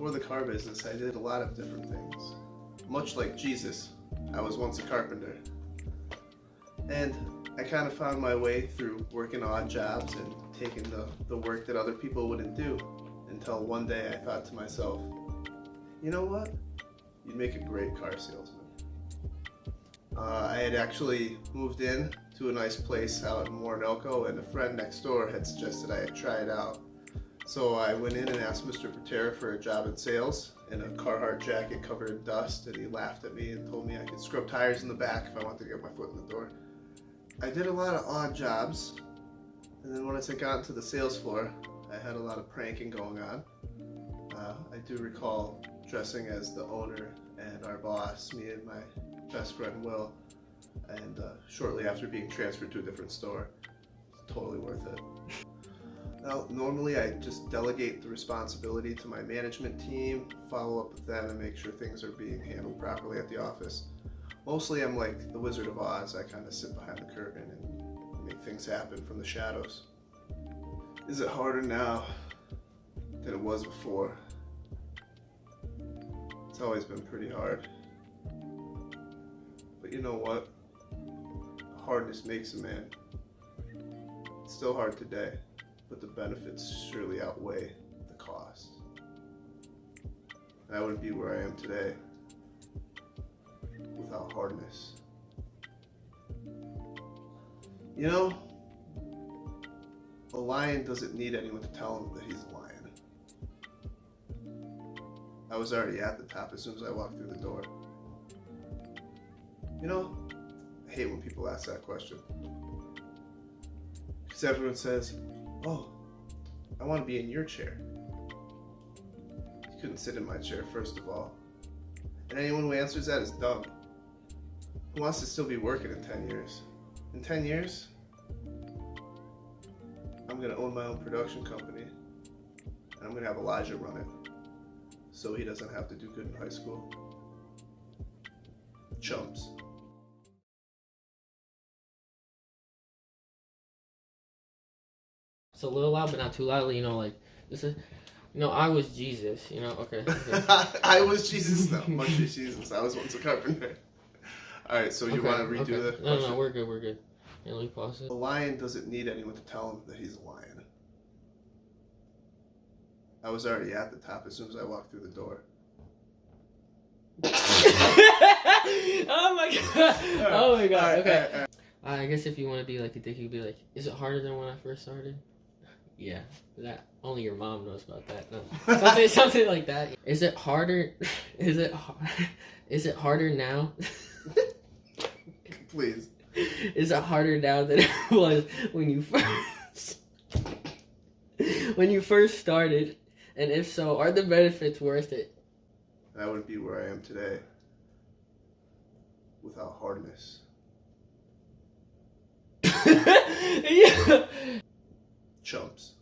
Before the car business, I did a lot of different things. Much like Jesus, I was once a carpenter. And I kind of found my way through working odd jobs and taking the work that other people wouldn't do, until one day I thought to myself, you know what? You'd make a great car salesman. I had actually moved in to a nice place out in Warren Elko, and a friend next door had suggested I try it out. So I went in and asked Mr. Patera for a job in sales in a Carhartt jacket covered in dust, and he laughed at me and told me I could scrub tires in the back if I wanted to get my foot in the door. I did a lot of odd jobs, and then once I got into the sales floor, I had a lot of pranking going on. I do recall dressing as the owner and our boss, me and my best friend Will, and shortly after being transferred to a different store. Totally worth it. Now, normally I just delegate the responsibility to my management team, follow up with them, and make sure things are being handled properly at the office. Mostly I'm like the Wizard of Oz. I kind of sit behind the curtain and make things happen from the shadows. Is it harder now than it was before? It's always been pretty hard. But you know what? Hardness makes a man. It's still hard today, but the benefits surely outweigh the cost. I wouldn't be where I am today without hardness. You know, a lion doesn't need anyone to tell him that he's a lion. I was already at the top as soon as I walked through the door. You know, I hate when people ask that question. Because everyone says, oh, I want to be in your chair. You couldn't sit in my chair, first of all. And anyone who answers that is dumb. Who wants to still be working in 10 years? In 10 years, I'm going to own my own production company. And I'm going to have Elijah run it. So he doesn't have to do good in high school. Chumps. It's a little loud, but not too loudly, like, this is, I was Jesus, okay. I was Jesus, though. Much as Jesus. I was once a carpenter. Alright, so you want to redo the question? No, we're good. Yeah, let me pause it. A lion doesn't need anyone to tell him that he's a lion. I was already at the top as soon as I walked through the door. Oh my god, okay. I guess if you want to be like a dick, you'd be like, is it harder than when I first started? Yeah, that only your mom knows about that. No. Something like that. Is it harder? Is it harder now? Please. Is it harder now than it was when you first started? And if so, are the benefits worth it? I wouldn't be where I am today without hardness. Yeah. Chumps.